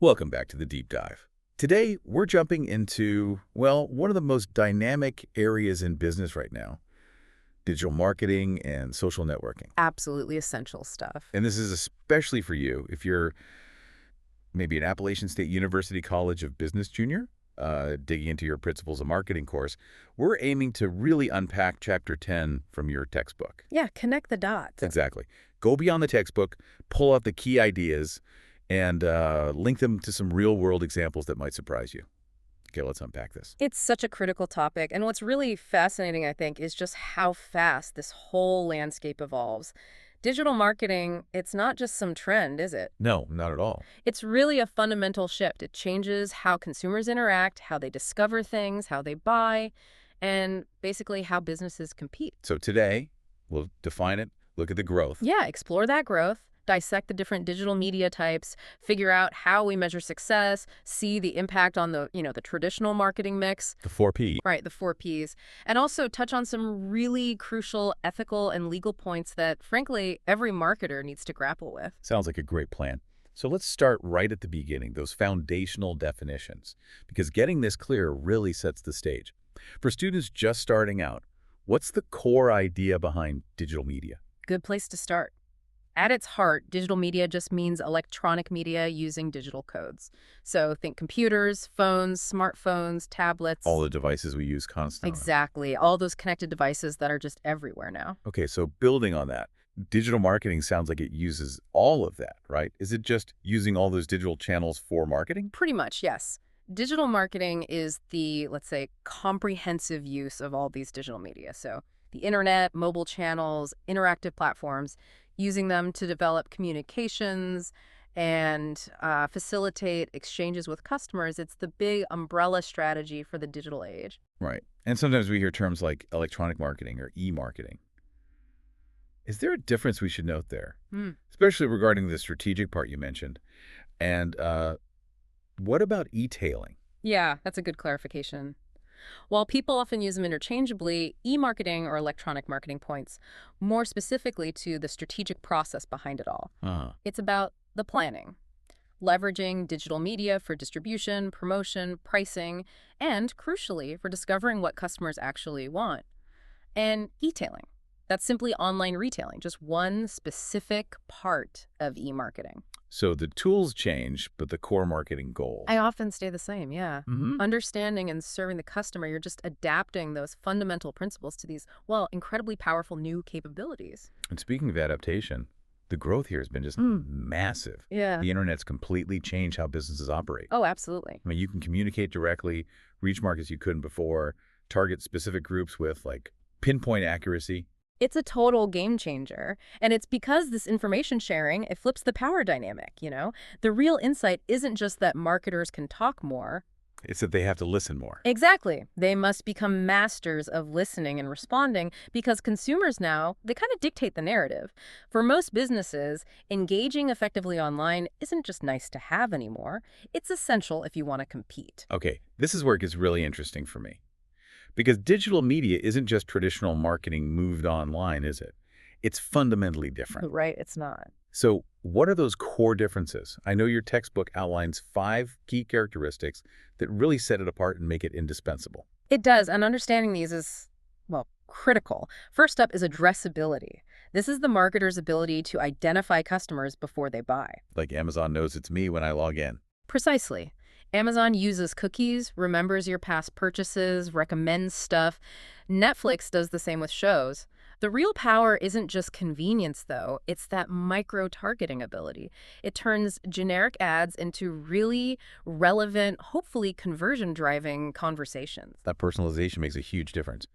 Welcome back to the Deep Dive. Today, we're jumping into, well, one of the most dynamic areas in business right now, digital marketing and social networking. Absolutely essential stuff. And this is especially for you if you're maybe an Appalachian State University College of Business junior, digging into your Principles of Marketing course. We're aiming to really unpack Chapter 10 from your textbook. Yeah, connect the dots. Exactly. Go beyond the textbook, pull out the key ideas, and link them to some real-world examples that might surprise you. Okay, let's unpack this. It's such a critical topic, and what's really fascinating, I think, is just how fast this whole landscape evolves. Digital marketing, it's not just some trend, is it? No, not at all. It's really a fundamental shift. It changes how consumers interact, how they discover things, how they buy, and basically how businesses compete. So today, we'll define it, look at the growth. Yeah, explore that growth, dissect the different digital media types, figure out how we measure success, see the impact on the traditional marketing mix. The 4P. Right, the 4Ps. And also touch on some really crucial ethical and legal points that, frankly, every marketer needs to grapple with. Sounds like a great plan. So let's start right at the beginning, those foundational definitions, because getting this clear really sets the stage. For students just starting out, what's the core idea behind digital media? Good place to start. At its heart, digital media just means electronic media using digital codes. So think computers, phones, smartphones, tablets. All the devices we use constantly. Exactly. All those connected devices that are just everywhere now. Okay, so building on that, digital marketing sounds like it uses all of that, right? Is it just using all those digital channels for marketing? Pretty much, yes. Digital marketing is the, let's say, comprehensive use of all these digital media. So the internet, mobile channels, interactive platforms, using them to develop communications and facilitate exchanges with customers. It's the big umbrella strategy for the digital age. Right. And sometimes we hear terms like electronic marketing or e-marketing. Is there a difference we should note there? Especially regarding the strategic part you mentioned. And what about e-tailing? Yeah, that's a good clarification. While people often use them interchangeably, e-marketing or electronic marketing points more specifically to the strategic process behind it all. It's about the planning, leveraging digital media for distribution, promotion, pricing, and crucially, for discovering what customers actually want. And e-tailing. That's simply online retailing, just one specific part of e-marketing. So the tools change, but the core marketing goal. I often stay the same, yeah. Understanding and serving the customer, you're just adapting those fundamental principles to these, well, incredibly powerful new capabilities. And speaking of adaptation, the growth here has been just massive. Yeah. The internet's completely changed how businesses operate. Oh, absolutely. I mean, you can communicate directly, reach markets you couldn't before, target specific groups with, like, pinpoint accuracy. It's a total game changer. And it's because this information sharing, it flips the power dynamic, you know? The real insight isn't just that marketers can talk more. It's that they have to listen more. Exactly. They must become masters of listening and responding because consumers now, they kind of dictate the narrative. For most businesses, engaging effectively online isn't just nice to have anymore. It's essential if you want to compete. Okay, this is where it gets really interesting for me. Because digital media isn't just traditional marketing moved online, is it? It's fundamentally different. Right, it's not. So what are those core differences? I know your textbook outlines 5 key characteristics that really set it apart and make it indispensable. It does, and understanding these is, well, critical. First up is addressability. This is the marketer's ability to identify customers before they buy. Like Amazon knows it's me when I log in. Precisely. Amazon uses cookies, remembers your past purchases, recommends stuff. Netflix does the same with shows. The real power isn't just convenience, though. It's that micro-targeting ability. It turns generic ads into really relevant, hopefully conversion-driving conversations. That personalization makes a huge difference.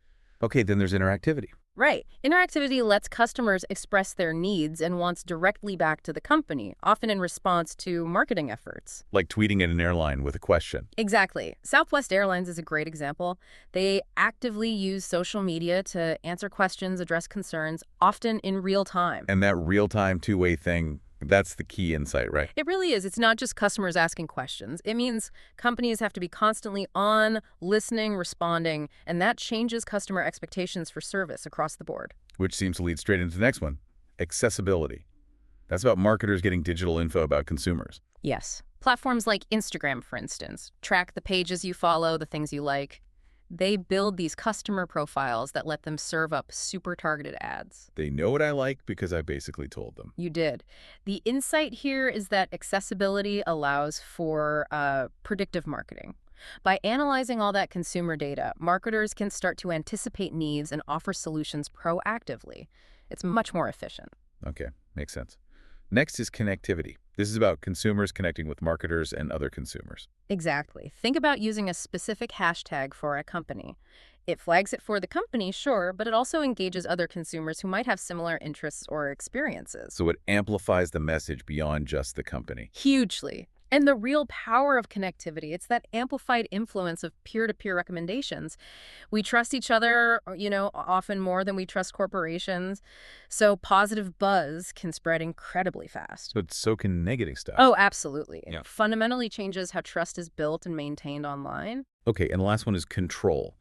Okay, then there's interactivity. Right. Interactivity lets customers express their needs and wants directly back to the company, often in response to marketing efforts. Like tweeting at an airline with a question. Exactly. Southwest Airlines is a great example. They actively use social media to answer questions, address concerns, often in real time. And that real-time two-way thing, that's the key insight, right? It really is. It's not just customers asking questions. It means companies have to be constantly on, listening, responding, and that changes customer expectations for service across the board. Which seems to lead straight into the next one, accessibility. That's about marketers getting digital info about consumers. Yes. Platforms like Instagram, for instance, track the pages you follow, the things you like. They build these customer profiles that let them serve up super targeted ads. They know what I like because I basically told them. You did. The insight here is that accessibility allows for predictive marketing. By analyzing all that consumer data, marketers can start to anticipate needs and offer solutions proactively. It's much more efficient. Okay, makes sense. Next is connectivity. This is about consumers connecting with marketers and other consumers. Exactly. Think about using a specific hashtag for a company. It flags it for the company, sure, but it also engages other consumers who might have similar interests or experiences. So it amplifies the message beyond just the company. Hugely. And the real power of connectivity, it's that amplified influence of peer-to-peer recommendations. We trust each other, often more than we trust corporations. So positive buzz can spread incredibly fast. But so can negative stuff. Oh, absolutely. Yeah. It fundamentally changes how trust is built and maintained online. Okay, and the last one is control.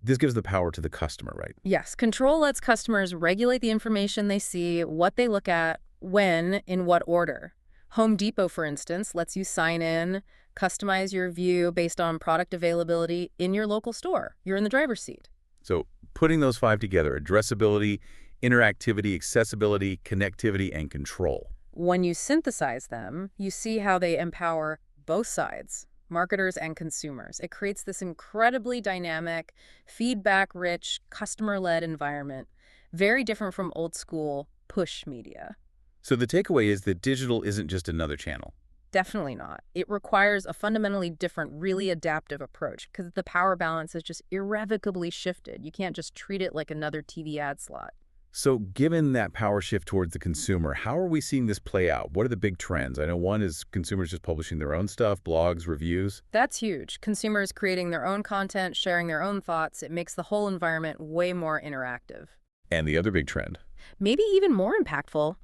This gives the power to the customer, right? Yes, control lets customers regulate the information they see, what they look at, when, in what order. Home Depot, for instance, lets you sign in, customize your view based on product availability in your local store. You're in the driver's seat. So putting those five together, addressability, interactivity, accessibility, connectivity, and control. When you synthesize them, you see how they empower both sides, marketers and consumers. It creates this incredibly dynamic, feedback-rich, customer-led environment, very different from old-school push media. So the takeaway is that digital isn't just another channel. Definitely not. It requires a fundamentally different, really adaptive approach because the power balance is just irrevocably shifted. You can't just treat it like another TV ad slot. So given that power shift towards the consumer, how are we seeing this play out? What are the big trends? I know one is consumers just publishing their own stuff, blogs, reviews. That's huge. Consumers creating their own content, sharing their own thoughts. It makes the whole environment way more interactive. And the other big trend. Maybe even more impactful.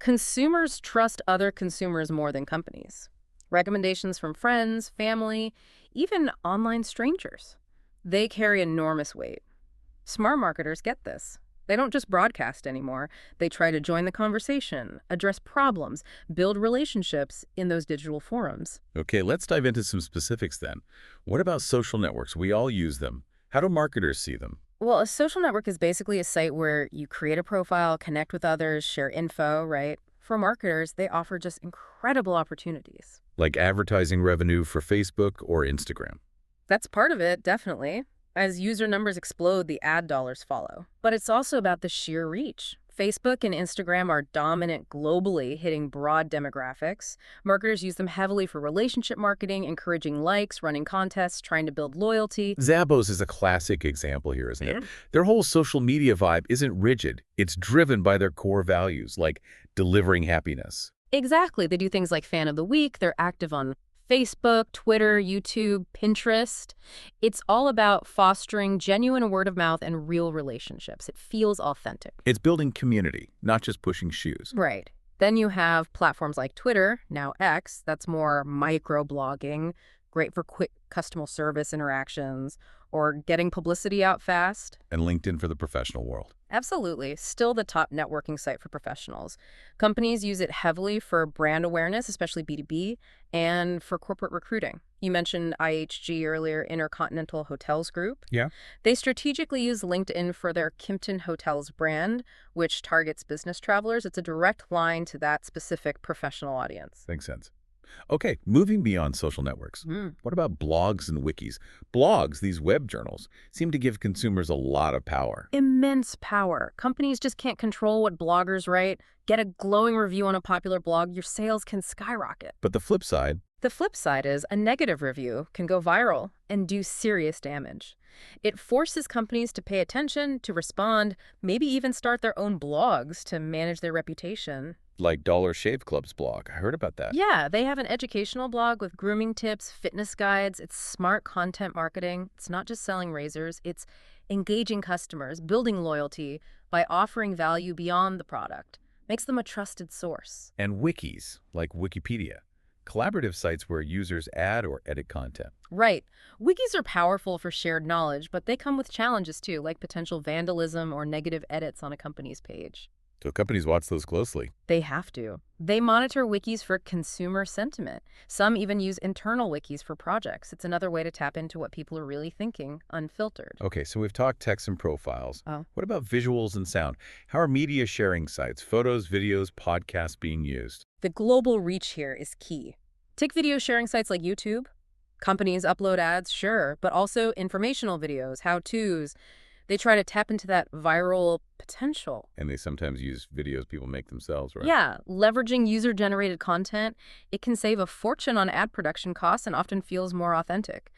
Consumers trust other consumers more than companies. Recommendations from friends, family, even online strangers. They carry enormous weight. Smart marketers get this. They don't just broadcast anymore. They try to join the conversation, address problems, build relationships in those digital forums. Okay, let's dive into some specifics then. What about social networks? We all use them. How do marketers see them? Well, a social network is basically a site where you create a profile, connect with others, share info, right? For marketers, they offer just incredible opportunities. Like advertising revenue for Facebook or Instagram. That's part of it, definitely. As user numbers explode, the ad dollars follow. But it's also about the sheer reach. Facebook and Instagram are dominant globally, hitting broad demographics. Marketers use them heavily for relationship marketing, encouraging likes, running contests, trying to build loyalty. Zappos is a classic example here, isn't it? Their whole social media vibe isn't rigid. It's driven by their core values, like delivering happiness. Exactly. They do things like Fan of the Week. They're active on Facebook, Twitter, YouTube, Pinterest. It's all about fostering genuine word of mouth and real relationships. It feels authentic. It's building community, not just pushing shoes. Right. Then you have platforms like Twitter, now X, that's more micro-blogging, great for quick customer service interactions or getting publicity out fast. And LinkedIn for the professional world. Absolutely. Still the top networking site for professionals. Companies use it heavily for brand awareness, especially B2B, and for corporate recruiting. You mentioned IHG earlier, Intercontinental Hotels Group. Yeah. They strategically use LinkedIn for their Kimpton Hotels brand, which targets business travelers. It's a direct line to that specific professional audience. Makes sense. Okay, moving beyond social networks. What about blogs and wikis? Blogs, these web journals, seem to give consumers a lot of power. Immense power. Companies just can't control what bloggers write. Get a glowing review on a popular blog, your sales can skyrocket. But the flip side... The flip side is a negative review can go viral and do serious damage. It forces companies to pay attention, to respond, maybe even start their own blogs to manage their reputation. Like Dollar Shave Club's blog. I heard about that. Yeah, they have an educational blog with grooming tips, fitness guides. It's smart content marketing. It's not just selling razors. It's engaging customers, building loyalty by offering value beyond the product. Makes them a trusted source. And wikis, like Wikipedia. Collaborative sites where users add or edit content. Right. Wikis are powerful for shared knowledge, but they come with challenges too, like potential vandalism or negative edits on a company's page. So companies watch those closely. They have to. They monitor wikis for consumer sentiment. Some even use internal wikis for projects. It's another way to tap into what people are really thinking, unfiltered. Okay, so we've talked text and profiles. Oh. What about visuals and sound? How are media sharing sites, photos, videos, podcasts being used? The global reach here is key. Take video sharing sites like YouTube. Companies upload ads, sure, but also informational videos, how-tos. They try to tap into that viral potential. And they sometimes use videos people make themselves, right? Yeah, leveraging user-generated content, it can save a fortune on ad production costs and often feels more authentic.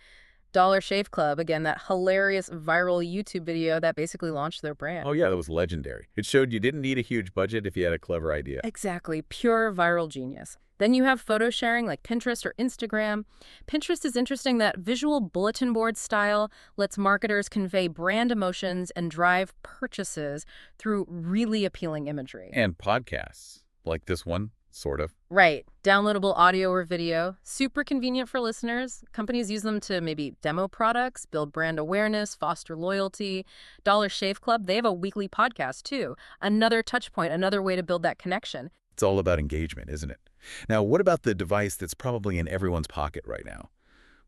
Dollar Shave Club, again, that hilarious viral YouTube video that basically launched their brand. Oh, yeah, that was legendary. It showed you didn't need a huge budget if you had a clever idea. Exactly, pure viral genius. Then you have photo sharing like Pinterest or Instagram. Pinterest is interesting. That visual bulletin board style lets marketers convey brand emotions and drive purchases through really appealing imagery. And podcasts, like this one, sort of. Right. Downloadable audio or video. Super convenient for listeners. Companies use them to maybe demo products, build brand awareness, foster loyalty. Dollar Shave Club, they have a weekly podcast too. Another touch point, another way to build that connection. It's all about engagement, isn't it? Now, what about the device that's probably in everyone's pocket right now?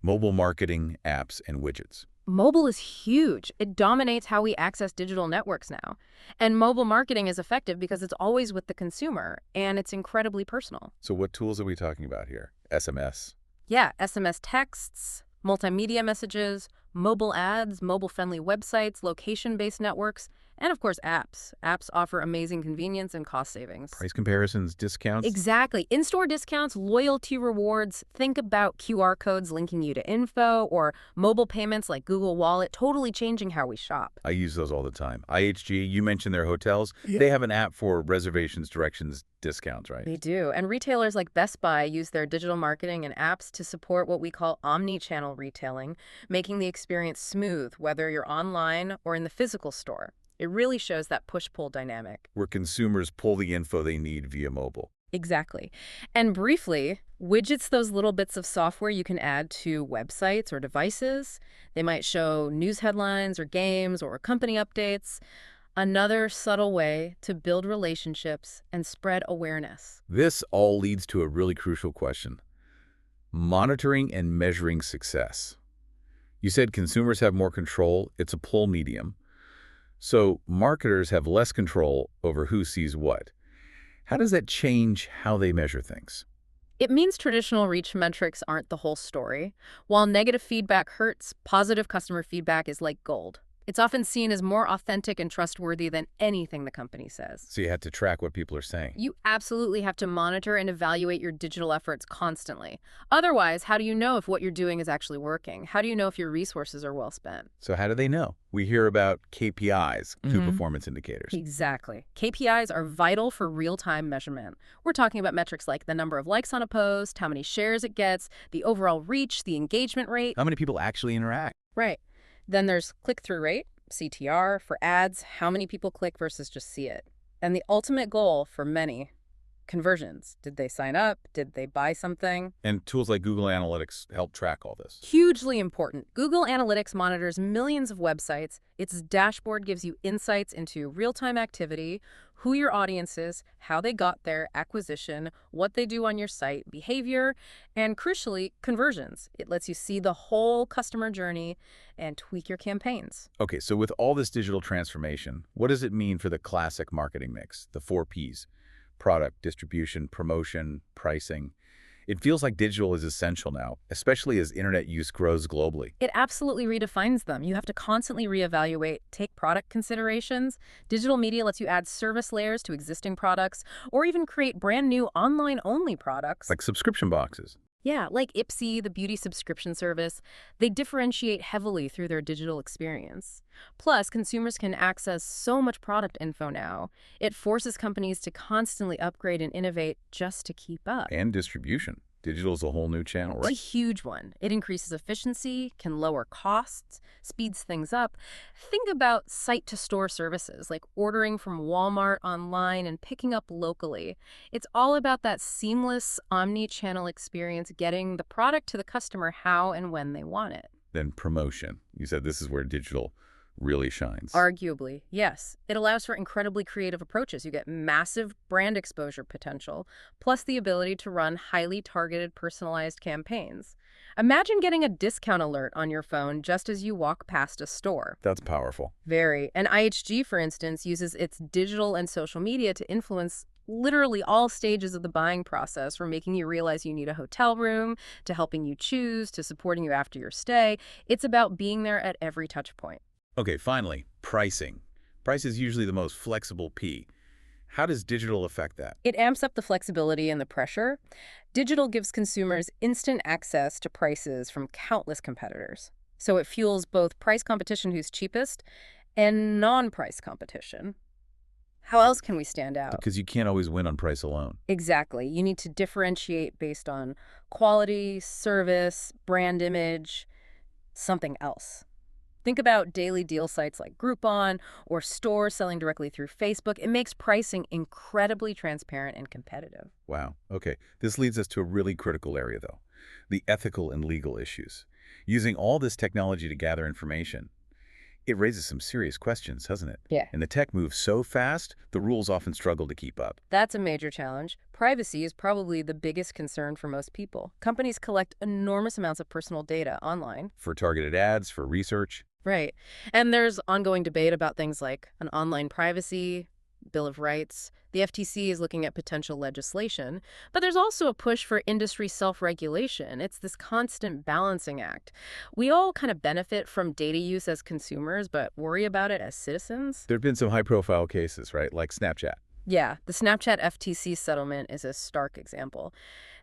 Mobile marketing, apps, and widgets. Mobile is huge. It dominates how we access digital networks now. And mobile marketing is effective because it's always with the consumer, and it's incredibly personal. So what tools are we talking about here? SMS. Yeah, SMS texts, multimedia messages, mobile ads, mobile-friendly websites, location-based networks, and of course apps. Apps offer amazing convenience and cost savings. Price comparisons, discounts. Exactly. In-store discounts, loyalty rewards. Think about QR codes linking you to info or mobile payments like Google Wallet, totally changing how we shop. I use those all the time. IHG, you mentioned their hotels. Yeah. They have an app for reservations, directions, discounts, right? They do. And retailers like Best Buy use their digital marketing and apps to support what we call omni-channel retailing, making the experience smooth, whether you're online or in the physical store. It really shows that push-pull dynamic. Where consumers pull the info they need via mobile. Exactly. And briefly, widgets, those little bits of software you can add to websites or devices. They might show news headlines or games or company updates. Another subtle way to build relationships and spread awareness. This all leads to a really crucial question. Monitoring and measuring success. You said consumers have more control. It's a pull medium. So marketers have less control over who sees what. How does that change how they measure things? It means traditional reach metrics aren't the whole story. While negative feedback hurts, positive customer feedback is like gold. It's often seen as more authentic and trustworthy than anything the company says. So you have to track what people are saying. You absolutely have to monitor and evaluate your digital efforts constantly. Otherwise, how do you know if what you're doing is actually working? How do you know if your resources are well spent? So how do they know? We hear about KPIs, key performance indicators. Exactly. KPIs are vital for real-time measurement. We're talking about metrics like the number of likes on a post, how many shares it gets, the overall reach, the engagement rate. How many people actually interact? Right. Then there's click-through rate, CTR, for ads, how many people click versus just see it. And the ultimate goal for many, conversions. Did they sign up? Did they buy something? And tools like Google Analytics help track all this. Hugely important. Google Analytics monitors millions of websites. Its dashboard gives you insights into real-time activity, who your audience is, how they got there, acquisition, what they do on your site, behavior, and crucially, conversions. It lets you see the whole customer journey and tweak your campaigns. Okay, so with all this digital transformation, what does it mean for the classic marketing mix, the 4 Ps? Product, distribution, promotion, pricing. It feels like digital is essential now, especially as internet use grows globally. It absolutely redefines them. You have to constantly reevaluate, take product considerations. Digital media lets you add service layers to existing products, or even create brand new online-only products. Like subscription boxes. Yeah, like Ipsy, the beauty subscription service. They differentiate heavily through their digital experience. Plus, consumers can access so much product info now. It forces companies to constantly upgrade and innovate just to keep up. And distribution. Digital is a whole new channel, right? It's a huge one. It increases efficiency, can lower costs, speeds things up. Think about site-to-store services, like ordering from Walmart online and picking up locally. It's all about that seamless omni-channel experience, getting the product to the customer how and when they want it. Then promotion. You said this is where digital really shines. Arguably, yes. It allows for incredibly creative approaches. You get massive brand exposure potential, plus the ability to run highly targeted, personalized campaigns. Imagine getting a discount alert on your phone just as you walk past a store. That's powerful. Very. And IHG, for instance, uses its digital and social media to influence literally all stages of the buying process, from making you realize you need a hotel room, to helping you choose, to supporting you after your stay. It's about being there at every touch point. Okay, finally, pricing. Price is usually the most flexible P. How does digital affect that? It amps up the flexibility and the pressure. Digital gives consumers instant access to prices from countless competitors. So it fuels both price competition, who's cheapest, and non-price competition. How else can we stand out? Because you can't always win on price alone. Exactly. You need to differentiate based on quality, service, brand image, something else. Think about daily deal sites like Groupon or stores selling directly through Facebook. It makes pricing incredibly transparent and competitive. Wow. Okay. This leads us to a really critical area, though. The ethical and legal issues. Using all this technology to gather information, it raises some serious questions, doesn't it? Yeah. And the tech moves so fast, the rules often struggle to keep up. That's a major challenge. Privacy is probably the biggest concern for most people. Companies collect enormous amounts of personal data online. For targeted ads, for research. Right. And there's ongoing debate about things like an online privacy Bill of Rights. The FTC is looking at potential legislation, but there's also a push for industry self-regulation. It's this constant balancing act. We all kind of benefit from data use as consumers, but worry about it as citizens. There have been some high-profile cases, right, like Snapchat. Yeah, the Snapchat FTC settlement is a stark example.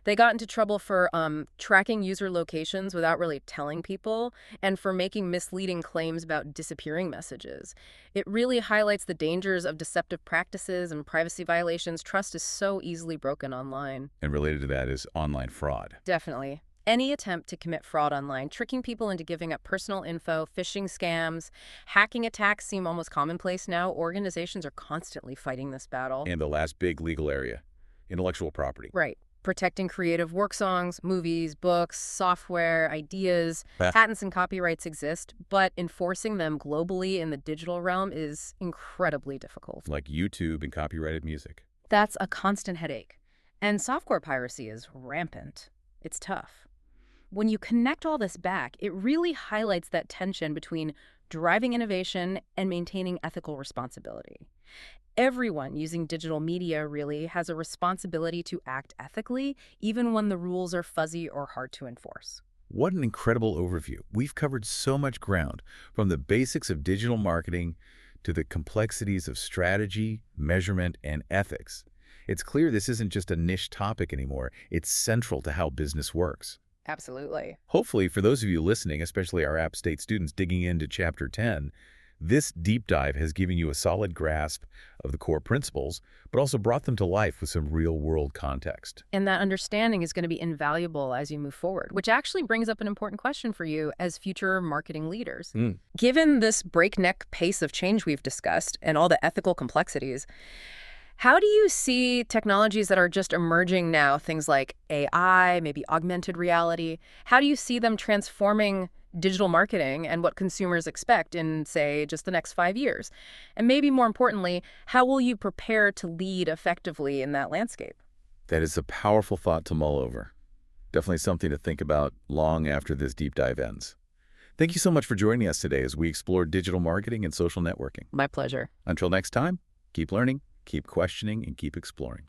They got into trouble for tracking user locations without really telling people, and for making misleading claims about disappearing messages. It really highlights the dangers of deceptive practices and privacy violations. Trust is so easily broken online. And related to that is online fraud. Definitely. Any attempt to commit fraud online, tricking people into giving up personal info, phishing scams, hacking attacks seem almost commonplace now. Organizations are constantly fighting this battle. And the last big legal area, intellectual property. Right. Protecting creative work songs, movies, books, software, ideas. Patents and copyrights exist, but enforcing them globally in the digital realm is incredibly difficult. Like YouTube and copyrighted music. That's a constant headache. And software piracy is rampant. It's tough. When you connect all this back, it really highlights that tension between driving innovation and maintaining ethical responsibility. Everyone using digital media really has a responsibility to act ethically, even when the rules are fuzzy or hard to enforce. What an incredible overview. We've covered so much ground, from the basics of digital marketing to the complexities of strategy, measurement, and ethics. It's clear this isn't just a niche topic anymore. It's central to how business works. Absolutely. Hopefully, for those of you listening, especially our App State students digging into Chapter 10, this deep dive has given you a solid grasp of the core principles, but also brought them to life with some real-world context. And that understanding is going to be invaluable as you move forward, which actually brings up an important question for you as future marketing leaders. Given this breakneck pace of change we've discussed and all the ethical complexities, how do you see technologies that are just emerging now, things like AI, maybe augmented reality, how do you see them transforming digital marketing and what consumers expect in, say, just the next 5 years? And maybe more importantly, how will you prepare to lead effectively in that landscape? That is a powerful thought to mull over. Definitely something to think about long after this deep dive ends. Thank you so much for joining us today as we explore digital marketing and social networking. My pleasure. Until next time, keep learning, keep questioning, and keep exploring.